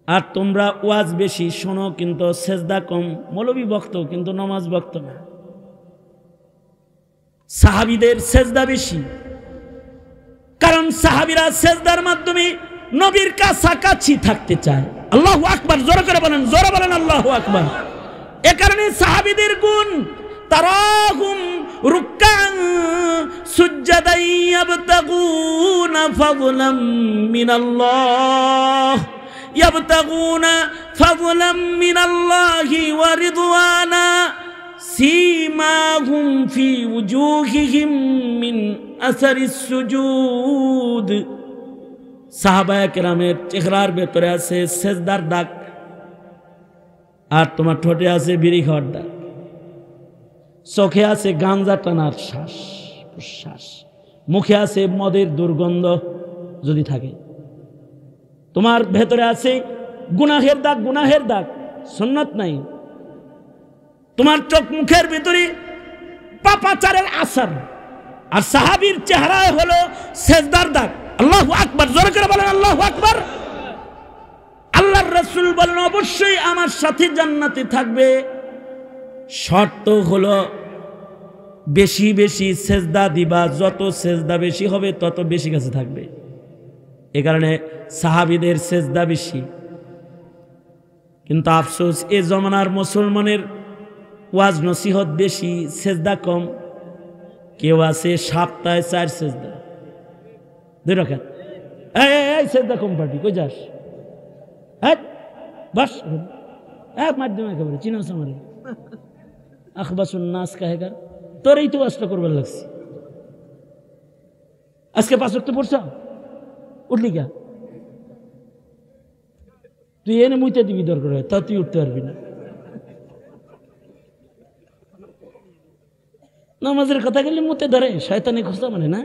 আর তোমরা ওয়াজ বেশি শোনো কিন্তু সেজদা কম, মৌলবী বক্ত কিন্তু নামাজ বক্ত না। সাহাবীদের সেজদা বেশি, কারণ সাহাবীরা সেজদার মাধ্যমে নবীর কাছাকাছি থাকতে চায়। আল্লাহু আকবার, জোরে করে বলেন, জোরে বলেন আল্লাহু আকবার। এ কারণে সাহাবীদের গুণ, তারাহুম রুকআন সুজদান ইয়াবতাগুনা ফাযলাম মিনাল্লাহ, ইয়াবতাগুনা ফাযলাম মিনাল্লাহি ওয়া রিদওয়ানা, সীমাহুম ফি উজুহিহিম মিন আসারিস সুজুদ। সাহাবায়ে কেরামের চেহারার ভেতরে আছে সেজদার দাগ, আর তোমার ঠোঁটে আছে বিড়ি খাওয়ার দাগ, চোখে আছে গাঞ্জা টানার শ্বাস প্রশ্বাস, মুখে আছে মদের দুর্গন্ধ যদি থাকে, তোমার ভেতরে আছে গুনাহের দাগ, গুনাহের দাগ, সুন্নাত নাই। তোমার চোখ মুখের ভিতরে পাপাচারের আসার, আর সাহাবীর চেহারায় হলো সেজদার দাগ। আল্লাহু আকবার, জোরে করে বলেন আল্লাহু আকবার। আল্লাহর রাসূল বলেন, অবশ্যই আমার সাথে জান্নাতে থাকবে, শর্ত হলো বেশি বেশি সেজদা দিবা, যত সেজদা বেশি হবে তত বেশি কাছে থাকবে। এ কারণে সাহাবীদের সেজদা বেশি। কিন্তু আফসোস, এ জমানার মুসলমানের ওয়াজ নসিহত বেশি, সেজদা কম। কেউ আছে সপ্তাহে 4 সেজদা, 2 রাকাত। এই সেজদা কম পার্টি, কই যাস? বাস মাধ্যমে একেবারে চিনাস আমারে আখবাসুন নাস কাহেগার, তোরই তো ওয়াজটা করবার লাগছে। আজকে 5 ওয়াক্ত পড়ছ, উঠলি কা? তুই এনে মুইতে দিবি দরকার হয়, তা তুই উঠতে পারবি না। নামাজের কথা গেলে মুতে ধরে, শয়তানি খোঁজা মানে না।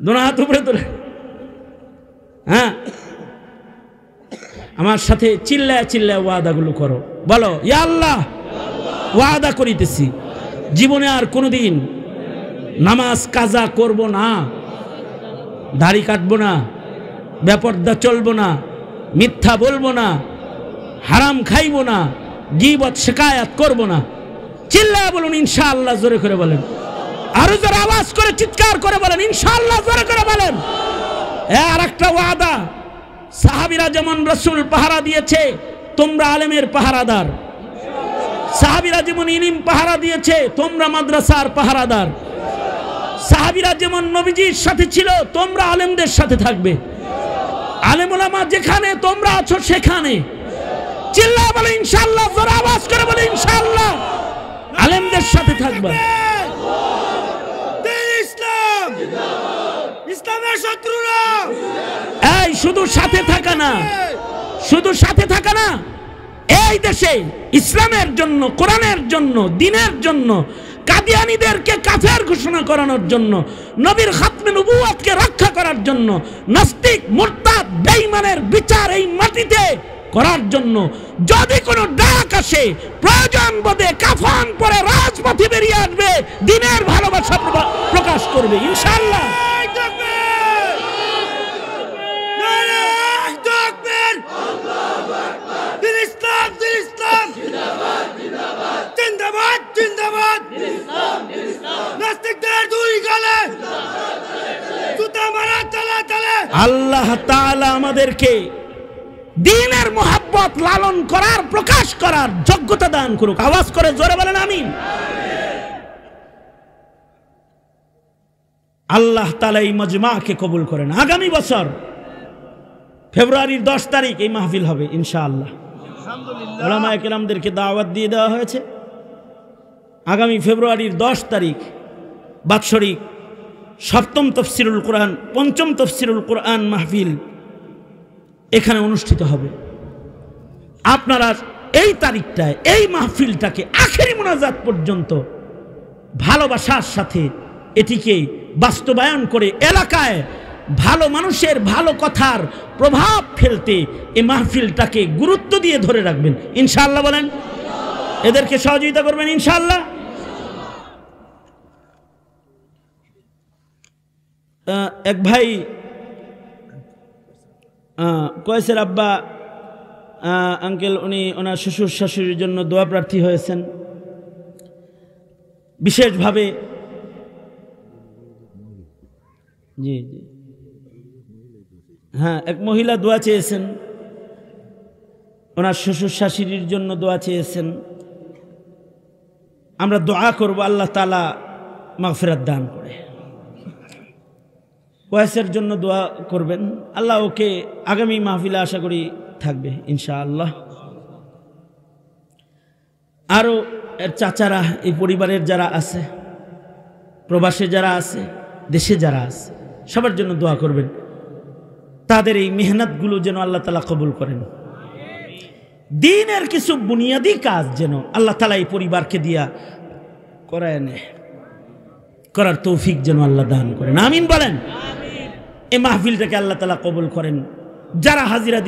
দোনো হাত উপরে তোলে। হ্যাঁ, আমার সাথে চিল্লায় চিল্লায় ওয়াদাগুলো করো, বলো ইয়া আল্লাহ ওয়াদা করিতেছি জীবনে আর কোনোদিন নামাজ কাজা করব না, দাড়ি কাটবো না, বেপরদা চলবো না, মিথ্যা বলবো না, হারাম খাইবো না, গীবত শিকায়াত করবো না। চিল্লায় বলুন ইনশাআল্লাহ, জোরে করে বলেন, আরো জোরে আওয়াজ করে চিৎকার করে বলেন ইনশাআল্লাহ, জোরে করে বলেন। আর একটা ওয়াদা, সাহাবীরা যেমন রাসূল পাহারা দিয়েছে তোমরা আলেমের পাহারাদার, সাহাবীরা যেমন ইলম পাহারা দিয়েছে তোমরা মাদ্রাসার পাহারাদার, সাহাবীরা যেমন নবীজির সাথে ছিল তোমরা আলেমদের সাথে থাকবে, আলেম ওলামা যেখানে তোমরা আছো সেখানে। চিল্লা বলে ইনশাআল্লাহ, জোরে আওয়াজ করে বলে ইনশাআল্লাহ, আলেমদের সাথে থাকবে। ইসলাম, ইসলামের শত্রুরা। এই শুধু সাথে থাকা না, শুধু সাথে থাকা না, এই দেশে ইসলামের জন্য, কোরআনের জন্য, দ্বীনের জন্য, কাদিয়ানীদেরকে কাফের ঘোষণা করানোর জন্য, নবীর খাতমে নবুয়তকে রক্ষা করার জন্য, নাস্তিক মুরতাদ বেঈমানের বিচার এই মাটিতে করার জন্য যদি কোনো ডাক আসে প্রয়োজন বোধে কাফন পরে রাজপথে বেরিয়ে আসবে, দ্বীনের ভালোবাসা প্রকাশ করবে ইনশাআল্লাহ। আল্লাহ তাআলা আমাদেরকে দ্বীনের মোহাব্বত লালন করার, প্রকাশ করার যোগ্যতা দান করুক। আওয়াজ করে জোরে বলেন আমিন। আল্লাহ তাআলা এই মজমাকে কবুল করেন। আগামী বছর ফেব্রুয়ারির 10 তারিখ এই মাহফিল হবে ইনশাআল্লাহ। আলহামদুলিল্লাহ, উলামায়ে কেরামদেরকে দাওয়াত দিয়ে দেওয়া হয়েছে। আগামী ফেব্রুয়ারির 10 তারিখ বাৎসরিক 7ম তাফসীরুল কোরআন, 5ম তাফসীরুল কোরআন মাহফিল এখানে অনুষ্ঠিত হবে। আপনারা এই তারিখটায় এই মাহফিলটাকে আখেরি মুনাজাত পর্যন্ত ভালোবাসার সাথে এটিকে বাস্তবায়ন করে এলাকায় ভালো মানুষের ভালো কথার প্রভাব ফেলতে এই মাহফিলটাকে গুরুত্ব দিয়ে ধরে রাখবেন ইনশাআল্লাহ। বলেন, এদেরকে সহযোগিতা করবেন ইনশাআল্লাহ। এক ভাই কয়েসের আব্বা আঙ্কেল, উনি ওনার শ্বশুর শাশুড়ির জন্য দোয়া প্রার্থী হয়েছেন বিশেষভাবে। জি জি, হ্যাঁ, এক মহিলা দোয়া চেয়েছেন, ওনার শ্বশুর শাশুড়ির জন্য দোয়া চেয়েছেন। আমরা দোয়া করব আল্লাহ তাআলা মাগফিরাত দান করে। ওয়াসের জন্য দোয়া করবেন, আল্লাহ ওকে আগামী মাহফিলে আশা করি থাকবে ইনশাআল্লাহ। আরও এর চাচারা, এই পরিবারের যারা আছে, প্রবাসে যারা আছে, দেশে যারা আছে, সবার জন্য দোয়া করবেন। তাদের এই মেহনতগুলো যেন আল্লাহ তাআলা কবুল করেন। দ্বীনের কিছু বুনিয়াদি কাজ যেন আল্লাহ তাআলা এই পরিবারকে দিয়া করায় নেয়, করার তৌফিক যেন আল্লাহ দান করেন। আমিন বলেন। এই মাহফিলটাকে আল্লাহ তাআলা কবুল করেন। যারা হাজিরা